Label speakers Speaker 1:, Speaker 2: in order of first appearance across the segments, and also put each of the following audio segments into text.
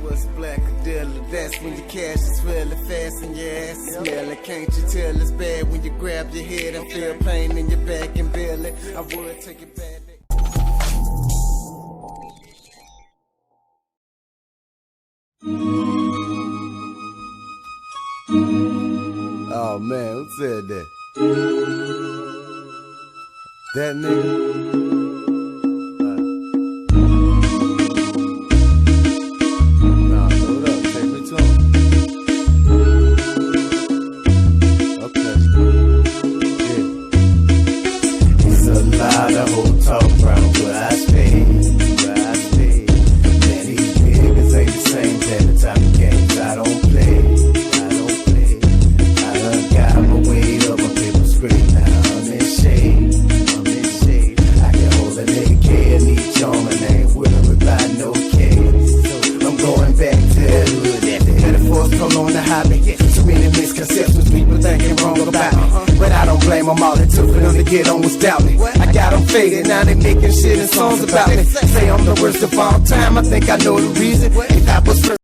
Speaker 1: what's Blackadelic? That's when your cash is really fast and your ass is smelling. Can't you tell it's bad when you grab your head and feel pain in your back and belly? I would take it back. Oh man, who said that? That nigga? Nah, load up, take me to him. Okay. Yeah. It's a lot of whole talk around where I stay. Man, these niggas ain't the same that the type of games I don't play. I done got my weight up, my paper straight. Now I'm in shade. I can hold a nigga K and each on my name with him without no case. I'm going back to the hood after metaphors come on the hobby. Too many misconceptions people thinking wrong about me. But I don't blame them all, it took for them to get on without me. I got them faded, now they making shit and songs about me. Say I'm the worst of all time, I think I know the reason. If I was first.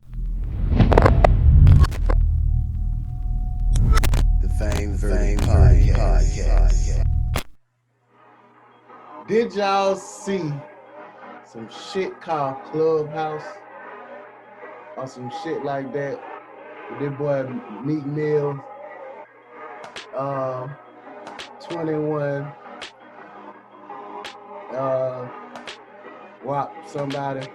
Speaker 1: Fame podcast. Did y'all see some shit called Clubhouse or some shit like that? This boy Meek Mill, 21, somebody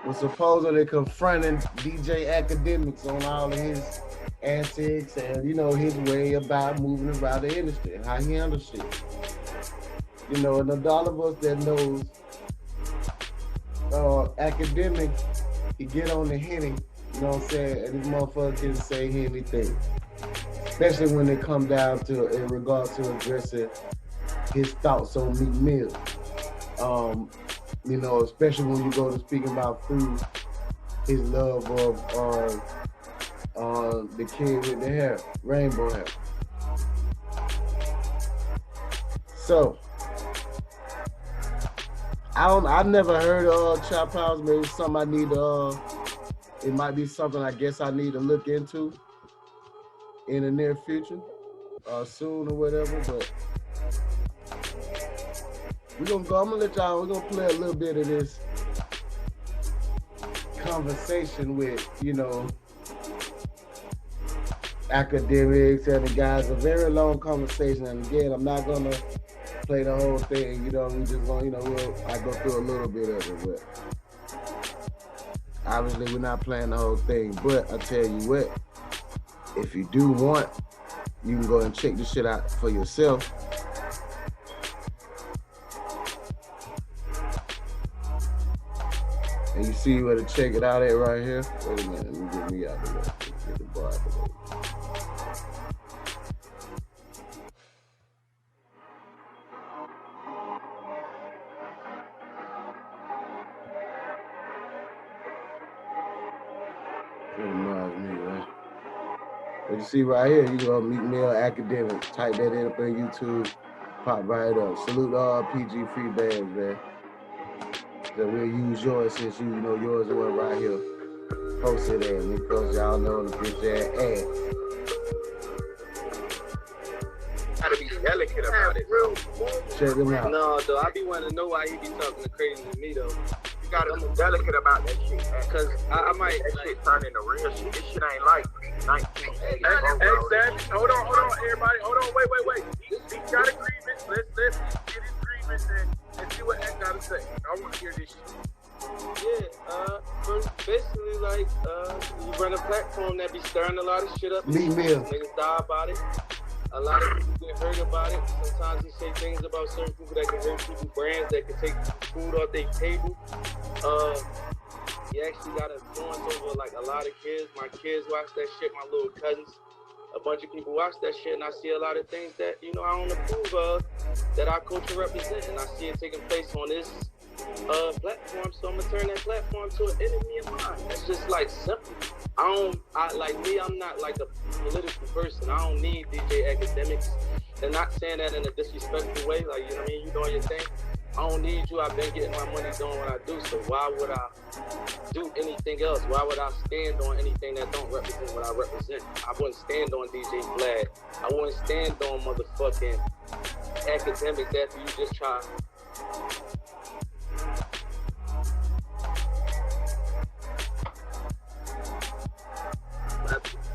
Speaker 1: was supposedly confronting DJ Akademiks on all of his antics and, you know, his way about moving around the industry and how he handles shit. You know, and all of us that knows Akademiks, he get on the Henny, you know what I'm saying, and this motherfucker can say anything. Especially when it come down to, in regards to addressing his thoughts on Meek Mill. You know, especially when you go to speaking about food, his love of the kid with the hair, rainbow hair. So, I've never heard of Chop House. Maybe something I need to, it might be something I guess I need to look into in the near future, soon or whatever, but I'm gonna let y'all, we're gonna play a little bit of this conversation with, you know, Akademiks and the guys. A very long conversation, and again, I'm not gonna play the whole thing, you know, we just gonna, you know, I go through a little bit of it, but obviously we're not playing the whole thing. But I tell you what, if you do want, you can go and check this shit out for yourself. And you see where to check it out at right here? Wait a minute, let me get me out of there. Get the bar out of there. But you see right here, you go Meek Mill Akademiks. Type that in up on YouTube, pop right up. Salute all PG free bands, man. So we'll use yours since you know yours is one right here. Post it in because y'all know the bitch that ass.
Speaker 2: Gotta be delicate about it, bro.
Speaker 1: Check them out.
Speaker 2: No, though, I be wanting to know why he be talking crazy to me, though. You gotta be delicate about that shit, man. Cause I might that shit turn into real shit. This shit ain't like 1980. Exactly. Hold on, everybody. Hold on, wait. He got a grievance. Let's get his grievance and see what Ed gotta say. I want to hear this shit.
Speaker 3: Yeah, basically like you run a platform that be stirring a lot of shit up.
Speaker 1: Meek Mill.
Speaker 3: Niggas die about it. A lot of people get hurt about it. Sometimes he say things about certain people that can hurt people's brands, that can take food off their table. He actually got influence over like a lot of kids. My kids watch that shit, my little cousins. A bunch of people watch that shit, and I see a lot of things that, you know, I don't approve of, that our culture represents, and I see it taking place on this platform, so I'm gonna turn that platform to an enemy of mine. That's just like simple. I'm not like a political person. I don't need DJ Akademiks. They're not saying that in a disrespectful way, like, you know what I mean, you doing your thing. I don't need you. I've been getting my money doing what I do, so why would I do anything else? Why would I stand on anything that don't represent what I represent? I wouldn't stand on DJ Vlad. I wouldn't stand on motherfucking Akademiks after you just try.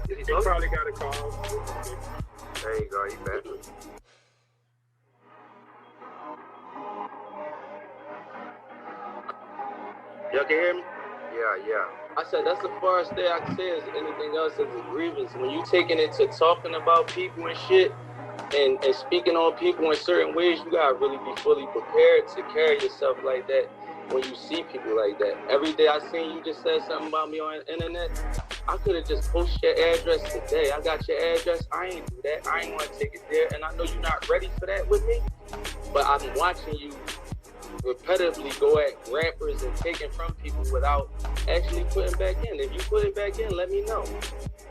Speaker 2: He probably got a call. There you go, he back.
Speaker 3: Y'all can hear me?
Speaker 2: Yeah.
Speaker 3: I said that's the farthest thing I can say is anything else is a grievance. When you taking it to talking about people and shit and speaking on people in certain ways, you gotta really be fully prepared to carry yourself like that when you see people like that. Every day I seen you just said something about me on the internet, I could have just posted your address today. I got your address. I ain't do that. I ain't want to take it there. And I know you're not ready for that with me, but I'm watching you repetitively go at rappers and taking from people without actually putting back in. If you put it back in, let me know.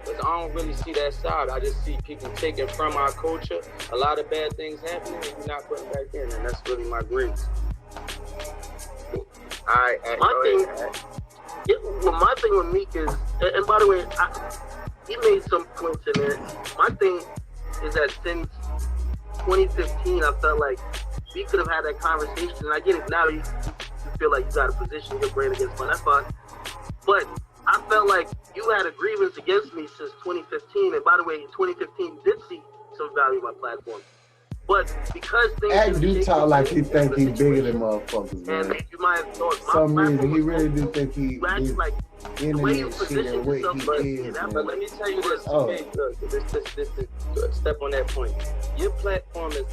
Speaker 3: Because I don't really see that side. I just see people taking from our culture, a lot of bad things happening, and you're not putting back in. And that's really my grievance.
Speaker 2: My thing with Meek is, and by the way, he made some points in there. My thing is that since 2015, I felt like we could have had that conversation. And I get it now. You feel like you got to position your brand against mine. That's fine. But I felt like you had a grievance against me since 2015. And by the way, in 2015, you did see some value in my platform. But because things
Speaker 1: Act do talk like he think he's bigger than motherfuckers, man.
Speaker 2: And you might have thought
Speaker 1: some reason he really do think he
Speaker 2: is
Speaker 1: like internet shit and what he is.
Speaker 3: But let me tell you this. Okay, look, this step on that point. Your platform is.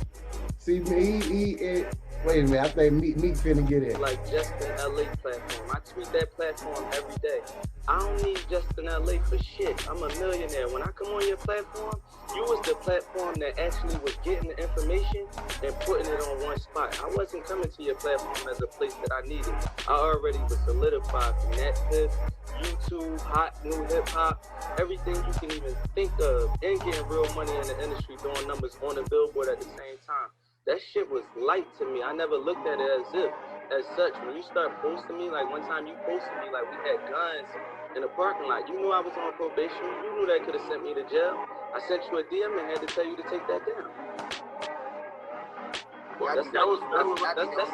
Speaker 1: See, he wait a minute. I think Meek finna get it.
Speaker 3: Like Justin LA platform. I tweet that platform every day. I don't need Justin LA for shit. I'm a millionaire. When I come on your platform, you was the platform that actually was getting the information and putting it on one spot. I wasn't coming to your platform as a place that I needed. I already was solidified from Netflix, YouTube, hot new hip hop, everything you can even think of, and getting real money in the industry, doing numbers on the billboard at the same time. That shit was light to me. I never looked at it as such. When you start posting me, like one time you posted me like we had guns in the parking lot. You knew I was on probation. You knew that could have sent me to jail. I sent you a DM and had to tell you to take that down. Well, that's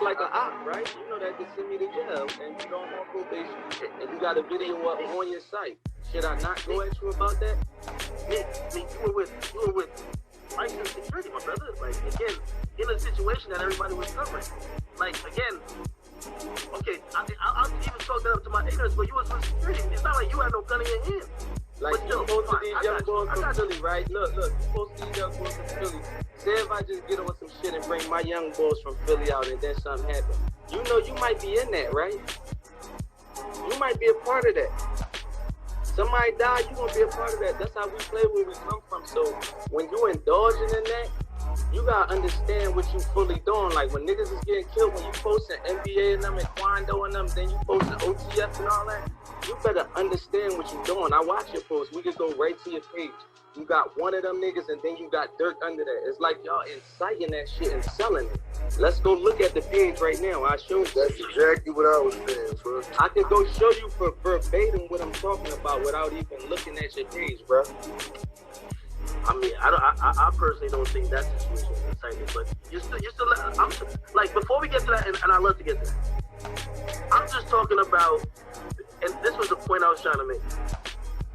Speaker 3: like an op, right? You know that could send me to jail and you don't on probation and you got a video up on your site. Should I not go at you about that?
Speaker 2: Nick, you were with licensed security, my brother. Like, again, in a situation that everybody was covering. Like, again, okay, I'll even talk that up to my ignorance, but you was with security. It's not like you had no gun in your hand.
Speaker 3: Like, you supposed to these young boys from Philly, right? Look, you supposed to these young boys from Philly. Say if I just get on some shit and bring my young boys from Philly out and then something happen. You know you might be in that, right? You might be a part of that. Somebody die, you gonna be a part of that. That's how we play where we come from. So when you indulging in that, you gotta understand what you fully doing. Like when niggas is getting killed, when you posting NBA and them and Quando and them, then you posting OTF and all that, you better understand what you doing. I watch your posts. We could go right to your page. You got one of them niggas and then you got dirt under that. It's like y'all inciting that shit and selling it. Let's go look at the page right now. I show you.
Speaker 2: That's exactly what I was saying, bro.
Speaker 3: I can go show you for verbatim what I'm talking about without even looking at your page, bro.
Speaker 2: I mean, I personally don't think that situation is inciting, but you still, I'm like, before we get to that, and I love to get there, I'm just talking about, and this was the point I was trying to make,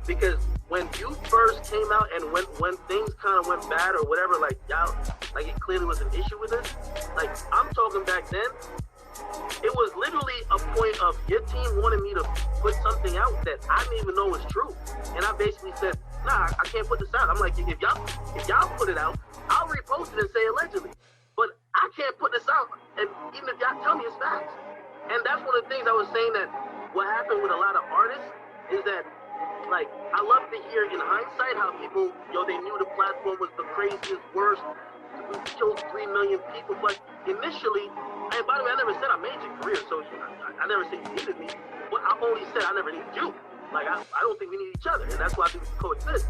Speaker 2: because when you first came out and when things kind of went bad or whatever, like y'all, like it clearly was an issue with it, like I'm talking back then, it was literally a point of your team wanted me to put something out that I didn't even know was true, and I basically said, nah, I can't put this out. I'm like, if y'all put it out, I'll repost it and say allegedly, but I can't put this out, and even if y'all tell me it's facts. And that's one of the things I was saying, that what happened with a lot of artists is that, like, I love to hear in hindsight how people, they knew the platform was the craziest, worst, killed 3 million people, but initially, and by the way, I never said I made your career, so I never said you needed me, but I only said I never needed you. Like, I don't think we need each other, and that's why I think we coexist.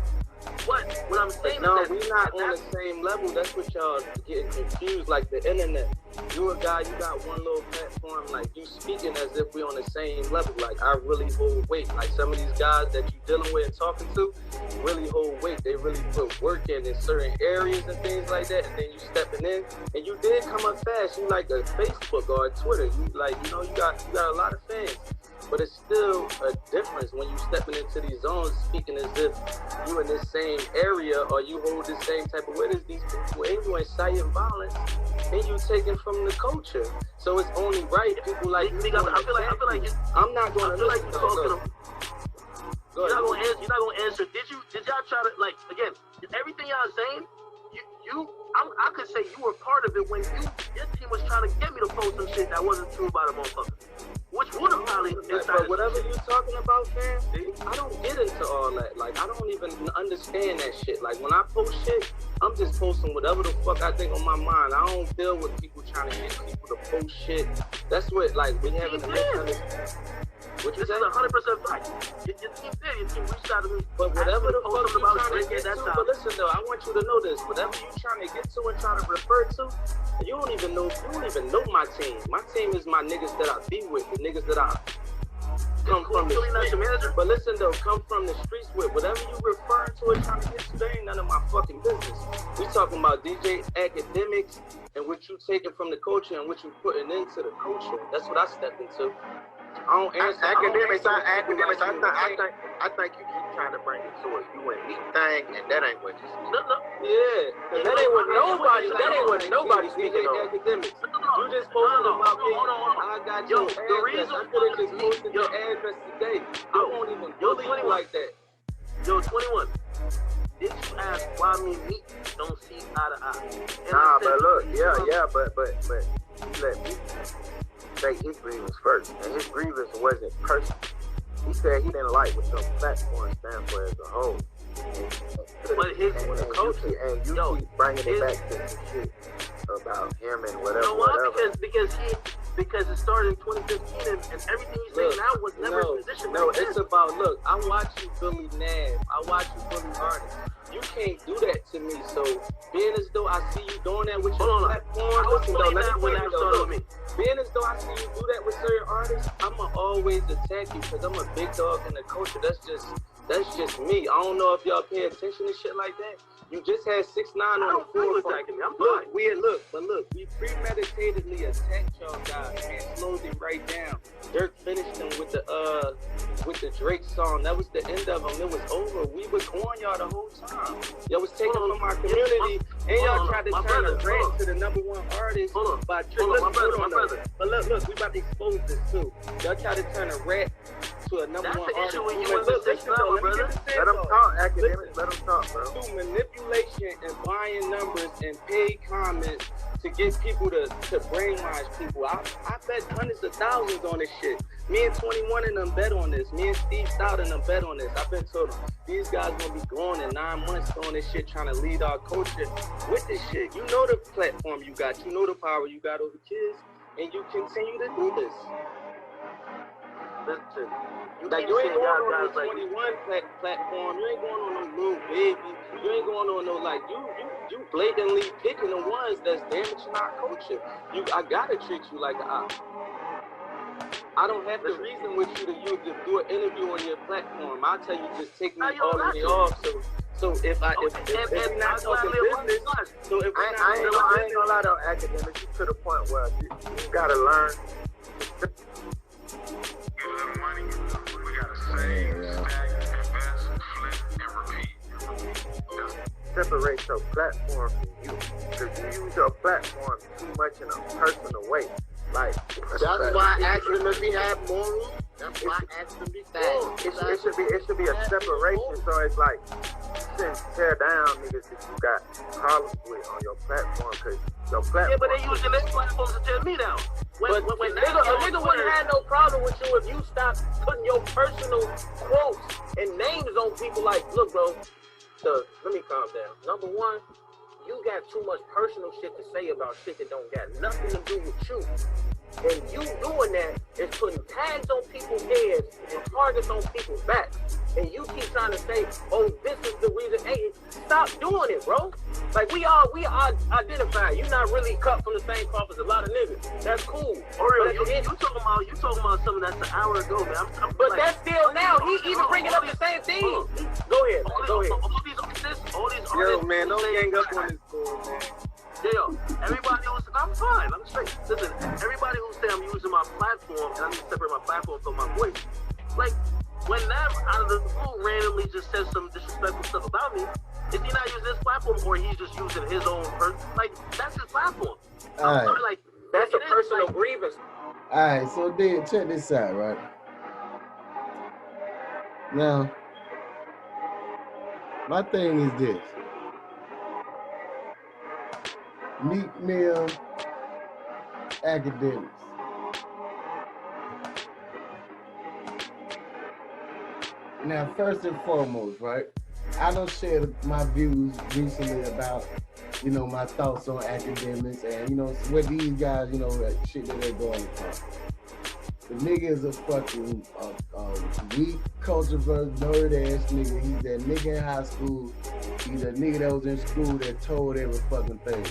Speaker 4: What I'm saying
Speaker 3: no,
Speaker 4: is that
Speaker 3: we not on the same level. That's what y'all getting confused. Like the internet, you a guy, you got one little platform. Like you speaking as if we on the same level. Like I really hold weight. Like some of these guys that you dealing with and talking to really hold weight. They really put work in certain areas and things like that. And then you stepping in, and you did come up fast. You like a Facebook or a Twitter. You like, you know, you got a lot of fans. But it's still a difference when you stepping into these zones, speaking as if you in the same area or you hold the same type of weight as these people, and you inciting violence, and you taking from the culture. So it's only right people like you.
Speaker 4: I feel like
Speaker 3: I'm not going to listen to them.
Speaker 4: You're not gonna answer. Did y'all try to, like, again, everything y'all saying? I could say you were part of it when your team was trying to get me to post some shit that wasn't true about a motherfucker. Which would have probably
Speaker 3: but whatever you talking about, fam, I don't get into all that. Like, I don't even understand that shit. Like, when I post shit, I'm just posting whatever the fuck I think on my mind. I don't deal with people trying to get people to post shit. That's what, like, we having a misunderstanding. What you
Speaker 4: this
Speaker 3: say?
Speaker 4: is 100% fact. Your team did. Your team reached out to me.
Speaker 3: But whatever the fuck you trying to get
Speaker 4: that's
Speaker 3: to, but listen though, I want you to know this. Whatever you trying to get to and trying to refer to, you don't even know my team. My team is my niggas that I be with, the niggas that I come from the streets. But listen though, come from the streets with. Whatever you referring to and trying to get to, they ain't none of my fucking business. We talking about DJ Akademiks and what you taking from the culture and what you putting into the culture. That's what I stepped into. I don't answer
Speaker 2: Academics. I think you keep trying to bring it to us. You and me thing, and that ain't what you see.
Speaker 3: Yeah, that ain't what nobody's speaking on. Academics. You just posted about me. I got your address. I could have just posted your address today. I won't even bully you like that.
Speaker 4: Yo, 21. Did you ask why me and Meek don't see eye to eye?
Speaker 2: Nah, but look, but you let me say his grievance first, and his grievance wasn't personal. He said he didn't like what your platform stands for as a whole.
Speaker 4: But his culture,
Speaker 2: and you keep bringing it back to some shit about him and whatever.
Speaker 4: You know why? Because it started in 2015, and everything he's saying now was never positioned.
Speaker 3: No, it's about, look, I watch you bully Nav. I watch you bully artists. You can't do that to me. So being as though I see you doing that with your platform, being as though I see you do that with certain artists, I'ma always attack you because I'm a big dog in the culture. That's just me. I don't know if y'all pay attention to shit like that. You just had 6ix9ine on the forefront. We premeditatedly attacked y'all guys and slowed it right down. Dirk finished them with the Drake song. That was the end of them. It was over. We was on y'all the whole time. Y'all was taking from our community, and y'all tried to turn the rant to the #1 artist by tricking. But look, we about to expose this too. Y'all tried to turn a rap to a #1 artist.
Speaker 2: Let them talk, Academics. Let them talk, bro.
Speaker 3: Through manipulation and buying numbers and paid comments to get people to brainwash people. I bet hundreds of thousands on this shit. Me and 21 and them bet on this. Me and Steve Stout and them bet on this. I've been told them these guys gonna be growing in 9 months doing this shit, trying to lead our culture with this shit. You know the platform you got. You know the power you got over kids, and you continue to do this.
Speaker 4: Listen,
Speaker 3: you ain't going on no 21 platform. You ain't going on no little baby. You ain't going on no, like, you blatantly picking the ones that's damaging our culture. I gotta treat you like an op. I don't have to reason with you to do an interview on your platform. I'll tell you, just take me all the way off. So if we're not talking business, so if we're not,
Speaker 2: I ain't gonna lie though, Academics, you to the point where you gotta learn.
Speaker 5: Money, we gotta save, stack, invest, flip, and repeat.
Speaker 2: Separate your platform from you, because you use your platform too much in a personal way. Like
Speaker 6: that's why I asked them if he had morals. That's why I asked him to be fast.
Speaker 2: It should be a separation. So it's like you shouldn't tear down niggas that you got problems with on your platform, because your platform.
Speaker 4: Yeah, but they using this platform to tear me down. When a nigga wouldn't have no problem with you if you stopped putting your personal quotes and names on people. Like, look, bro. So let me calm down. Number one, you got too much personal shit to say about shit that don't got nothing to do with you. And you doing that is putting tags on people's heads and targets on people's backs. and you keep trying to say, oh, this is the reason. Hey, stop doing it, bro. Like we are identified. You're not really cut from the same cloth as a lot of niggas. That's cool.
Speaker 7: Oreo, you talking about something that's an hour ago, man.
Speaker 4: But like, that's still now. He even bringing up the same thing. Go ahead. All these artists.
Speaker 3: Yo, man, don't gang up on this fool, man.
Speaker 7: Yo, everybody who's, I'm fine, I'm straight. Listen, everybody who say I'm using my platform and I need to separate my platform from my voice, like, when that out of the blue randomly just says some disrespectful stuff about me, is he not using his platform or he's just using his own person? Like, that's his platform. I'm sorry, like,
Speaker 4: that's a personal grievance.
Speaker 8: Alright, so then check this out, right? Now, my thing is this. Meek Mill, Akademiks. Now, first and foremost, right? I don't share my views recently about, you know, my thoughts on Akademiks and, you know, what these guys, you know, shit that they're going for. The nigga is a fucking weak, culture-verse, nerd-ass nigga. He's that nigga in high school. He's a nigga that was in school that told every fucking thing.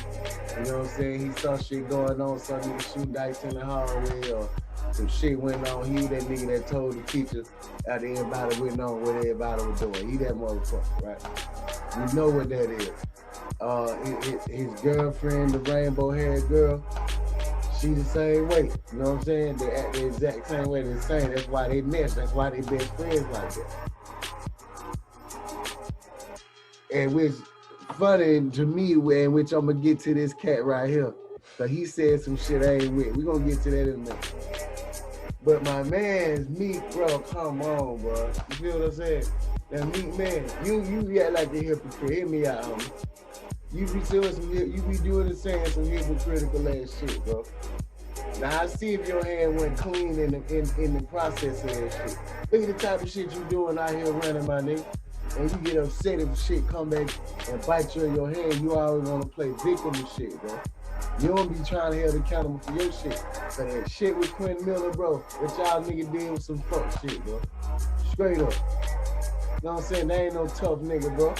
Speaker 8: You know what I'm saying? He saw shit going on, some nigga shoot dice in the hallway or some shit went on. He that nigga that told the teacher that everybody went on what everybody was doing. He that motherfucker, right? We know what that is. His girlfriend, the rainbow-haired girl, she the same way, you know what I'm saying? They act the exact same way they're saying. That's why they mesh. That's why they best friends like that. And which funny to me, in which I'm gonna get to this cat right here. But he said some shit I ain't with. We're gonna get to that in a minute. But my man's Meek, bro, come on, bro. You feel what I'm saying? Now Meek, man, you act like the hypocrite. Hear me out, homie. You be doing and saying some hypocritical ass shit, bro. Now I see if your hand went clean in the process of that shit. Look at the type of shit you doing out here running, my nigga. And you get upset if shit come back and bite you in your hand. You always want to play victim and shit, bro. You don't be trying to hold accountable for your shit. So that shit with Quentin Miller, bro, what y'all nigga did was some fuck shit, bro. Straight up. You know what I'm saying? That ain't no tough nigga, bro.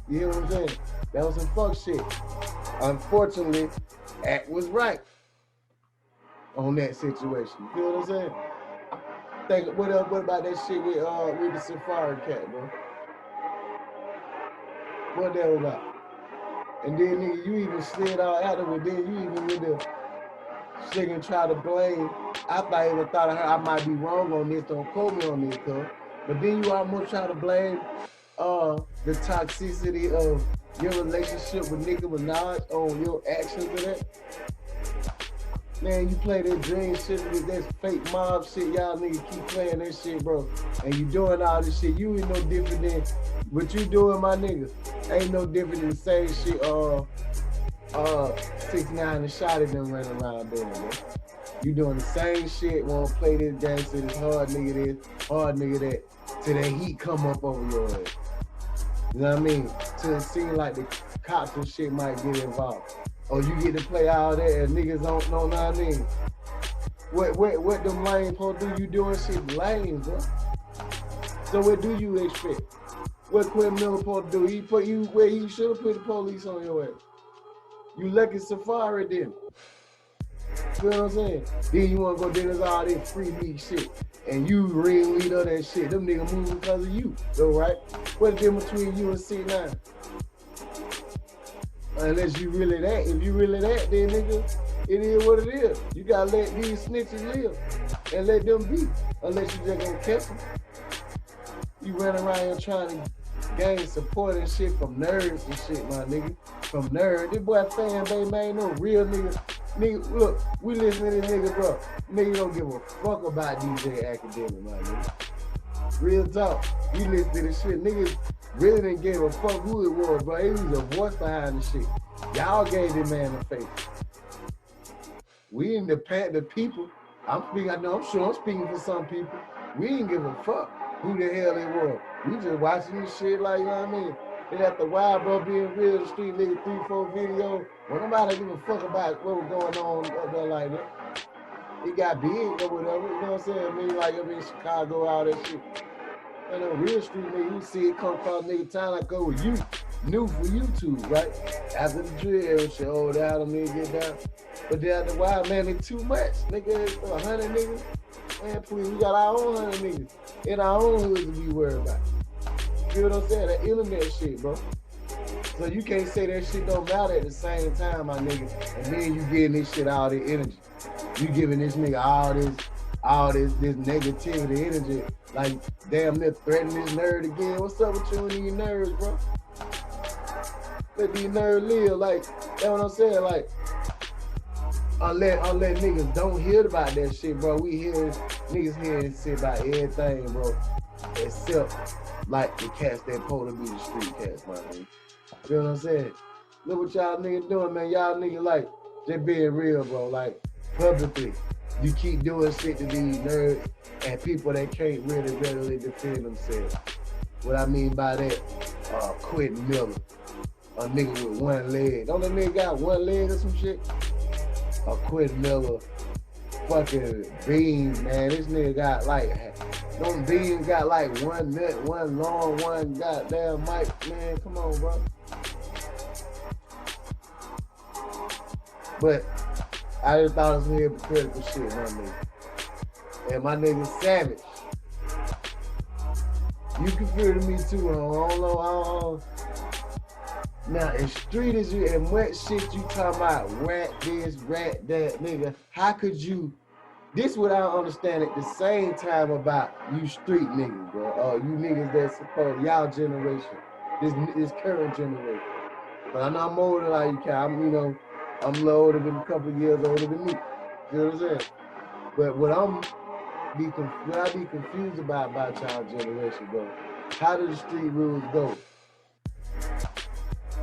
Speaker 8: You hear what I'm saying? That was some fuck shit. Unfortunately, Act was right on that situation. You feel what I'm saying? What about that shit with the Safari cat, bro? What that was about? And then nigga, you even slid all out of it. Then you even with the shit and try to blame. I thought I might be wrong on this. Don't quote me on this, cuz. But then you almost try to blame the toxicity of your relationship with Nicki Minaj on your actions of that. Man, you play that dream shit with that fake mob shit. Y'all niggas keep playing that shit, bro. And you doing all this shit. You ain't no different than what you doing, my nigga. Ain't no different than the same shit 6ix9ine and Shotty them running around doing, bro. You doing the same shit, wanna play this game, say this hard nigga that, till that heat come up over your head. You know what I mean? Till it seem like the cops and shit might get involved. Or you get to play all that and niggas don't know what I mean. What them lame supposed to do? You doing shit lame, bro. So what do you expect? What Quentin Miller supposed to do? He put you where he should have put the police on your ass. You lucky Safari then. You know what I'm saying? Then you wanna go do all this free meat shit. And you ringleader that shit. Them niggas moving because of you. Though, right? What's the difference between you and C9? Unless you really that. If you really that, then nigga, it is what it is. You gotta let these snitches live and let them be. Unless you just gonna catch them. You run around here trying to gain support and shit from nerds and shit, my nigga. From nerds. This boy fan base, man, no real nigga. Nigga, look, we listen to this nigga, bro. Nigga don't give a fuck about DJ Akademiks, my nigga. Real talk. We listen to this shit. Niggas really didn't give a fuck who it was, bro. It was a voice behind the shit. Y'all gave this man a face. We in the people. I'm sure I'm speaking for some people. We didn't give a fuck who the hell it was. We just watching this shit like, you know what I mean? Then after a while, bro, being real, the street nigga 3-4 video. Well, nobody give a fuck about what was going on up there like that. It got big or whatever, you know what I'm saying? I mean, like up in Chicago, all that shit. I know real street nigga, you see it come across nigga time like go with you, new for YouTube, right? After the drill shit, oh, that them nigga get down. But then after a while, man, it's too much. Nigga, 100 niggas. Man, please, we got our own 100 niggas in our own hoods to be worried about. You know what I'm saying? That internet shit, bro. So you can't say that shit don't matter at the same time, my nigga. And then you getting this shit all the energy. You giving this nigga all this negativity energy. Like, damn, they're threatening this nerd again. What's up with you and these nerds, bro? Let these nerds live. Like, that's what I'm saying. Like, unless niggas don't hear about that shit, bro. We hear niggas hearing shit about everything, bro. Except, like, the cats that supposed to be the street cats, my nigga. You know what I'm saying? Look what y'all niggas doing, man. Y'all niggas, like, just being real, bro. Like, publicly, you keep doing shit to these nerds and people that can't really readily defend themselves. What I mean by that, Quentin Miller, a nigga with one leg. Don't that nigga got one leg or some shit? Quentin Miller, fucking beans, man. This nigga got like, them beans got like one nut, one long, one goddamn mic, man. Come on, bro. But I just thought it was some hypocritical shit, my nigga. And my nigga Savage. You can feel to me too, I don't know. Now, as street as you and what shit you talking about, rat this, rat that, nigga, how could you, this what I don't understand at the same time about you street niggas, bro. You niggas that support y'all generation, this current generation. But I know I'm older like you, Cal. I'm a little older than a couple of years older than me. You know what I'm saying? But what I be confused about y'all generation, bro, how do the street rules go?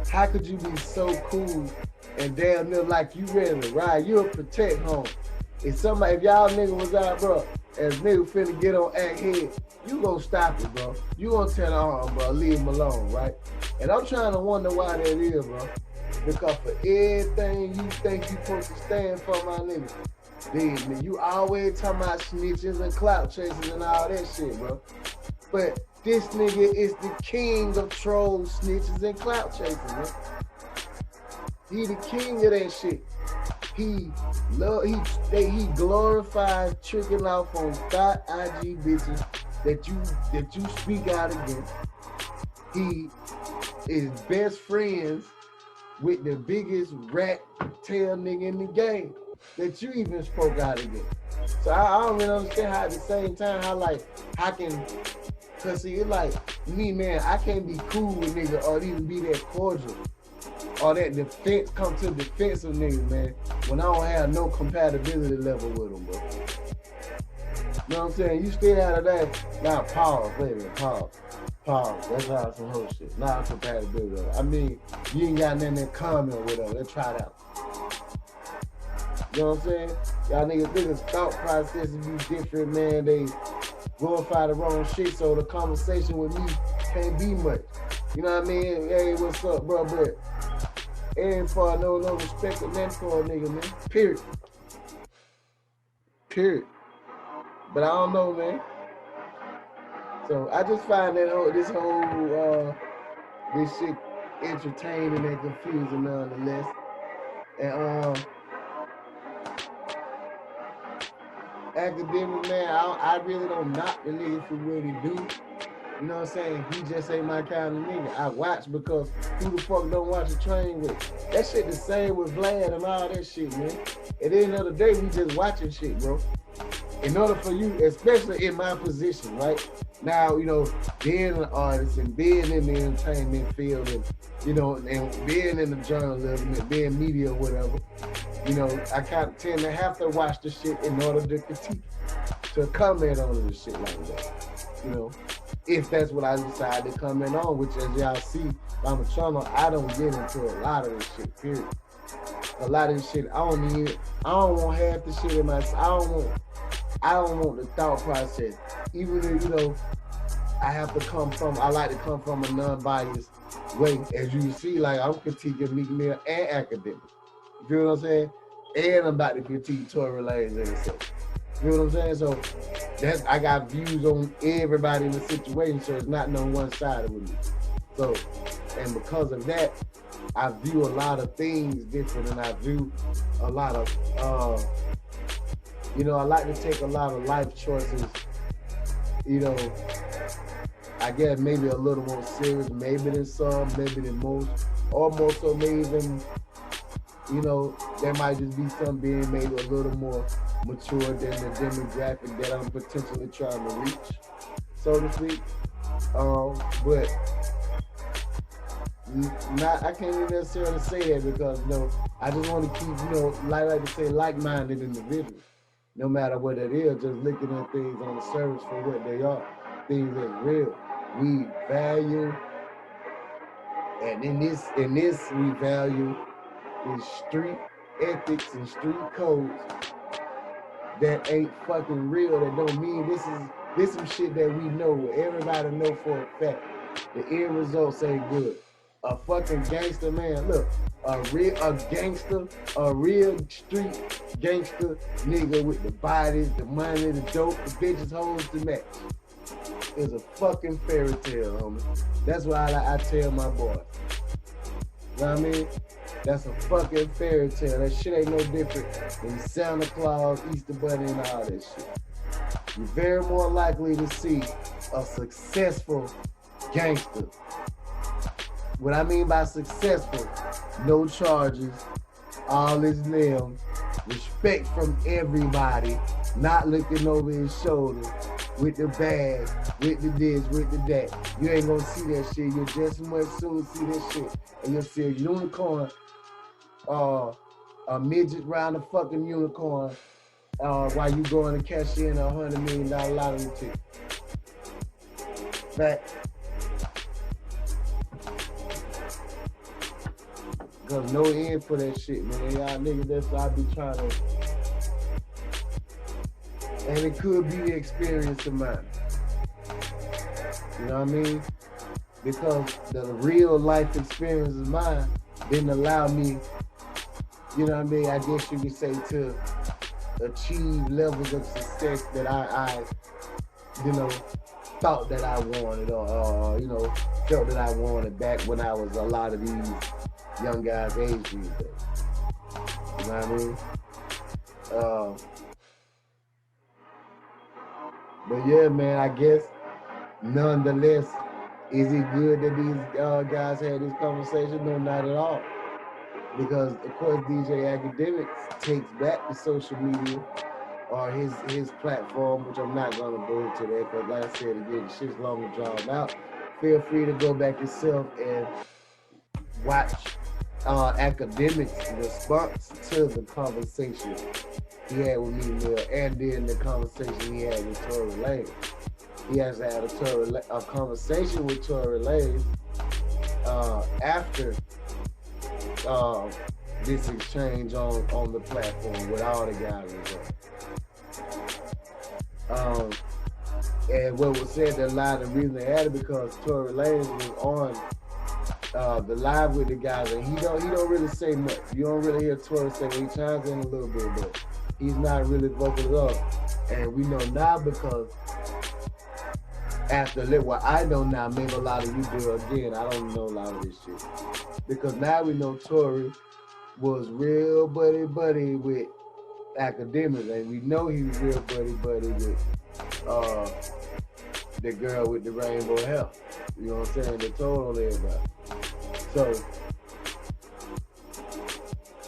Speaker 8: How could you be so cool and damn near like you ready to ride? You a protect home. If y'all nigga was out, bro, and nigga finna get on act head, you gonna stop it, bro. You gonna tell bro, leave him alone, right? And I'm trying to wonder why that is, bro. Because for everything you think you supposed to stand for, my nigga, then you always talking about snitches and clout chasers and all that shit, bro. But this nigga is the king of trolls, snitches, and clout chasers, man. He the king of that shit. He glorifies tricking off on thought IG bitches that you speak out against. He is best friends with the biggest rat tail nigga in the game that you even spoke out against. So I don't really understand how at the same time how can, cause see, it's like me, man, I can't be cool with nigga or even be that cordial or that defense, come to defense of niggas, man, when I don't have no compatibility level with them, bro. You know what I'm saying? You stay out of that. Now pause, baby, pause. That's how some whole shit. Not compatibility. I mean, you ain't got nothing in common with them. Let's try it out. You know what I'm saying? Y'all niggas thought processes be different, man. They glorify the wrong shit, so the conversation with me can't be much. You know what I mean? Hey, what's up, bro? But ain't for no respect or nothing for a nigga, man. Period. But I don't know, man. So I just find that this shit entertaining and confusing nonetheless. And Akademiks, man, I really don't knock the nigga for what he do. You know what I'm saying? He just ain't my kind of nigga. I watch because who the fuck don't watch a train with? That shit the same with Vlad and all that shit, man. At the end of the day, we just watching shit, bro. In order for you, especially in my position, right? Now, being an artist and being in the entertainment field and, and being in the journalism and being media or whatever, I kind of tend to have to watch the shit in order to critique, to comment on the shit like that, if that's what I decide to comment on, which as y'all see, I'm a channel, I don't get into a lot of this shit, period. A lot of this shit, I don't want half the shit in my, I don't want the thought process. Even if, I like to come from a non-biased way. As you see, like I'm critiquing Meek Mill and Akademiks. You feel what I'm saying? And I'm about to critique Tory in a second. You know what I'm saying? So I got views on everybody in the situation, so it's not no one-sided with me. So, and because of that, I view a lot of things different, and I view a lot of, I like to take a lot of life choices, I guess maybe a little more serious, maybe than some, maybe than most, or more so maybe even, there might just be some being maybe a little more mature than the demographic that I'm potentially trying to reach, so to speak. But I can't even necessarily say that because I just want to keep like to say like-minded individuals, no matter what it is. Just looking at things on the surface for what they are, things that's real. We value, and in this we value is street ethics and street codes that ain't fucking real. That don't mean this some shit that we know. Everybody know for a fact. The end results ain't good. A fucking gangster, man. Look, a real street gangster nigga with the bodies, the money, the dope, the bitches, hoes to match is a fucking fairy tale, homie. That's why I tell my boys. You know what I mean? That's a fucking fairy tale. That shit ain't no different than Santa Claus, Easter Bunny, and all that shit. You're very more likely to see a successful gangster. What I mean by successful, no charges, all his limbs, respect from everybody, not looking over his shoulder, with the bag, with the this, with the that. You ain't gonna see that shit. You'll just as much soon see that shit. And you'll see a unicorn, a midget round a fucking unicorn, while you going to cash in $100 million lottery ticket. Fact. Cause no end for that shit, man. Y'all niggas, that's what I be trying to. And it could be the experience of mine. You know what I mean? Because the real life experience of mine didn't allow me, you know what I mean? I guess you could say to achieve levels of success that I thought that I wanted or felt that I wanted back when I was a lot of these young guys' age these days. You know what I mean? But yeah, man, I guess nonetheless, is it good that these guys had this conversation? No, not at all. Because of course DJ Akademiks takes back the social media or his platform, which I'm not gonna go into that because like I said again, the shit's long and drawn out. Feel free to go back yourself and watch Akademiks' response to the conversation he had with Meek Mill and then the conversation he had with Tory Lanez. He has had a conversation with Tory Lanez after this exchange on the platform with all the guys involved. And what was said that line, the reason they had it because Tory Lanez was on the live with the guys, and he don't really say much. You don't really hear Tory say, he chimes in a little bit, but he's not really vocal at all. And we know now because after what I know now, maybe a lot of you do again. I don't know a lot of this shit because now we know Tory was real buddy with Akademiks, and we know he was real buddy with the girl with the rainbow hair. You know what I'm saying? That told on everybody. So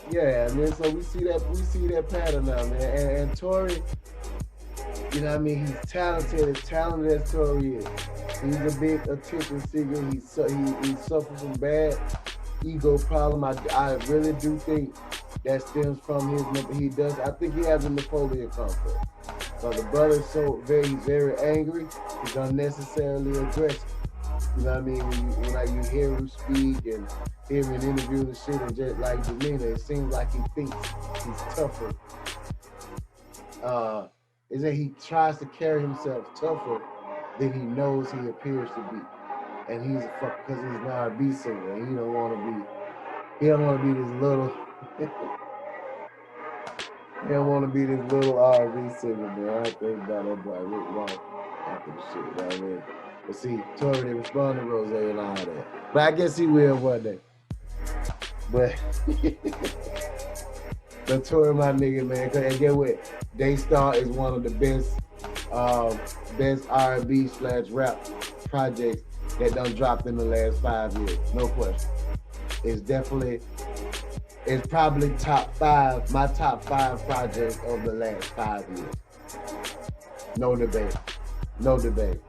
Speaker 8: yeah, man. So we see that pattern now, man. And Tory, you know what I mean? He's talented as Tory is. He's a big attention seeker. He suffers from bad ego problem. I really do think that stems from his. I think he has a Napoleon complex. So the brother's he's very angry. He's unnecessarily aggressive. You know what I mean? When you hear him speak and hear him in interviews and shit, and just like demeanor, it seems like he thinks he's tougher. Is that he tries to carry himself tougher than he knows he appears to be. And he's a fuck because he's an R&B singer and he don't want to be this little He don't want to be this little R&B singer, man. I think about that boy Rick Ross after the shit, you know what I mean? But see, Tory didn't respond to Rose and all that. But I guess he will one day. But the Tory, my nigga, man. And get what? Daystar is one of the best R&B/rap projects that done dropped in the last 5 years. No question. It's probably my top five projects of the last 5 years. No debate. No debate.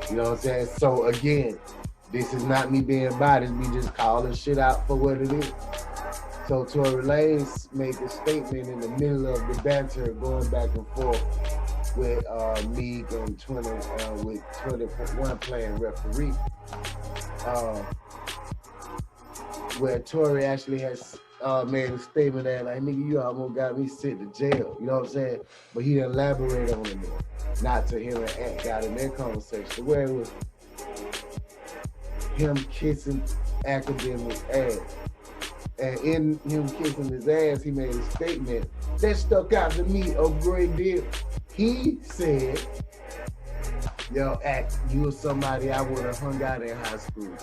Speaker 8: You know what I'm saying? So again, this is not me being biased, me just calling shit out for what it is. So Tory Lanez made a statement in the middle of the banter going back and forth with Meek and 21 playing referee. Where Tory actually has made a statement that like, nigga, you almost got me sent to jail. You know what I'm saying? But he didn't elaborate on it more. Not to him and Ant got in their conversation. Where it was him kissing Akademiks' ass. And in him kissing his ass, he made a statement that stuck out to me a great deal. He said, yo, Ak, you was somebody I would have hung out in high school.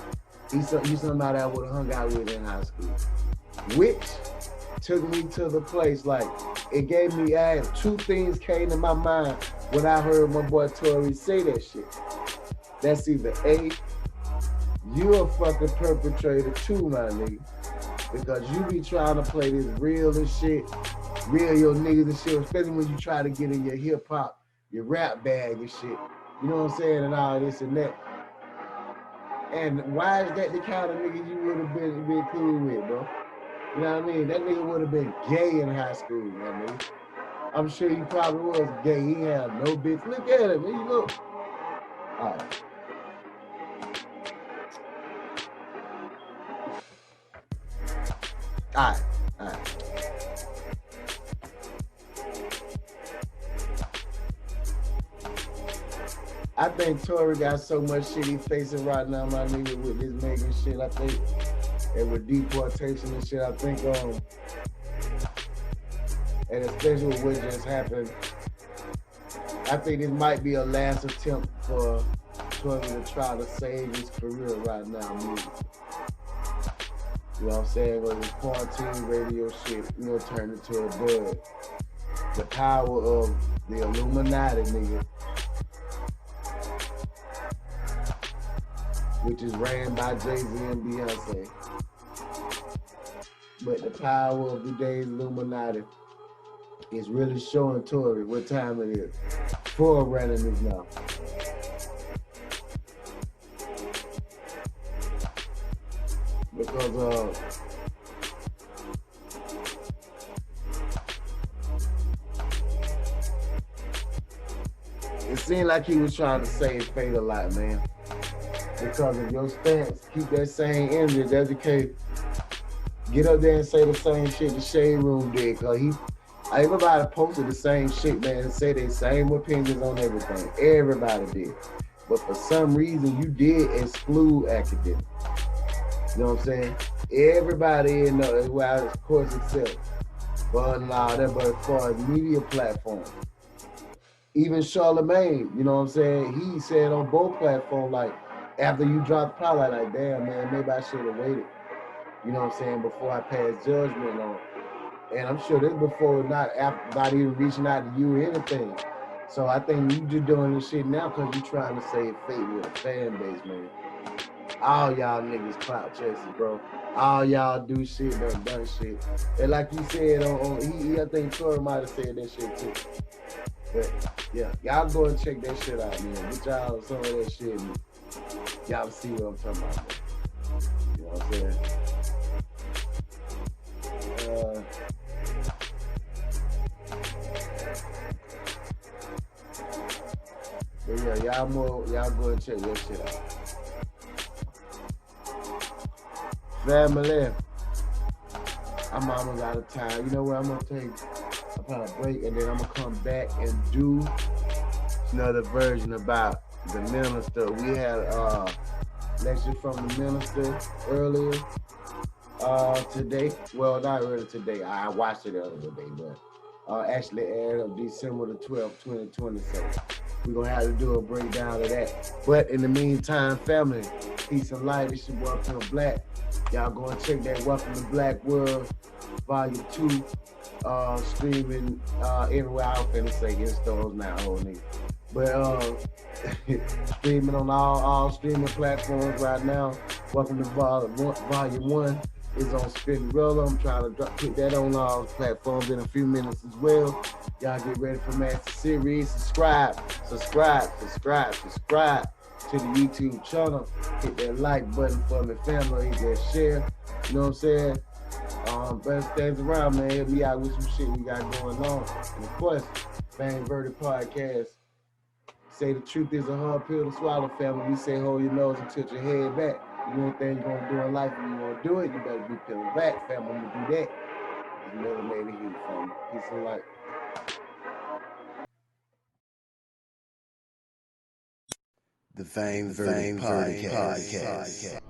Speaker 8: You somebody I would have hung out with in high school. Which took me to the place, like, it gave me, two things came to my mind when I heard my boy Tory say that shit. That's either A, you a fucking perpetrator too, my nigga. Because you be trying to play this real and shit, real your niggas and shit, especially when you try to get in your hip hop, your rap bag and shit. You know what I'm saying? And all this and that. And why is that the kind of nigga you would have been cool with, bro? You know what I mean? That nigga would have been gay in high school, you know what I mean? I'm sure he probably was gay. He had no bitch. Look at him, man. Look. All right. All right. I think Tory got so much shit he facing right now, my nigga, with this Megan shit. I think, and with deportation and shit, I think, and especially with what just happened, I think this might be a last attempt for Tory to try to save his career right now, music. You know what I'm saying? When this quarantine radio shit, you know, turned into a dud. The power of the Illuminati, nigga, which is ran by Jay-Z and Beyonce. But the power of today's Illuminati is really showing Tory what time it is for running his mouth. Because it seemed like he was trying to save Fate a lot, man. Because of your stance, keep that same energy, educate, get up there and say the same shit the Shade Room did. Cause everybody posted the same shit, man, and say their same opinions on everything. Everybody did. But for some reason, you did exclude Akademiks. You know what I'm saying? Everybody in the, well, of course, except Bud and all that, but as far as media platforms, even Charlemagne, you know what I'm saying? He said on both platforms, like, after you dropped the pilot, like, damn, man, maybe I should have waited, you know what I'm saying, before I passed judgment on it. And I'm sure this before not even reaching out to you or anything. So I think you just doing this shit now because you trying to save Fate with a fan base, man. All y'all niggas clout chasers, bro. All y'all do shit, done shit. And like you said, I think Tory might have said that shit too. But yeah, y'all go and check that shit out, man. Get y'all some of that shit and y'all see what I'm talking about, man. You know what I'm saying? But yeah, y'all go and check that shit out. Family, I'm almost out of time. You know what? I'm gonna take a break and then I'm gonna come back and do another version about the minister. We had a lecture from the minister earlier today. Well, not earlier today. I watched it the other day, but actually aired up December the 12th, 2020. So we're going to have to do a breakdown of that. But in the meantime, family, peace and light. It's your boy, Pimp Black. Y'all go and check that Welcome to Black World, Volume 2, streaming everywhere. I was finna say in stores now, whole nigga. But streaming on all streaming platforms right now. Welcome to Volume 1 is on Spin Roller. I'm trying to put that on all platforms in a few minutes as well. Y'all get ready for Master Series. Subscribe to the YouTube channel. Hit that like button for me, family. Hit that share. You know what I'm saying? Best things around, man. Help me out with some shit we got going on. And of course, Fame Verdict Podcast. Say the truth is a hard pill to swallow, family. We say hold your nose and tilt your head back. You know anything you're gonna do in life, and you wanna do it, you better be peeling back, family. I'm gonna do that. It's another lady here, family. Peace and light.
Speaker 1: The Fame Verdict Podcast.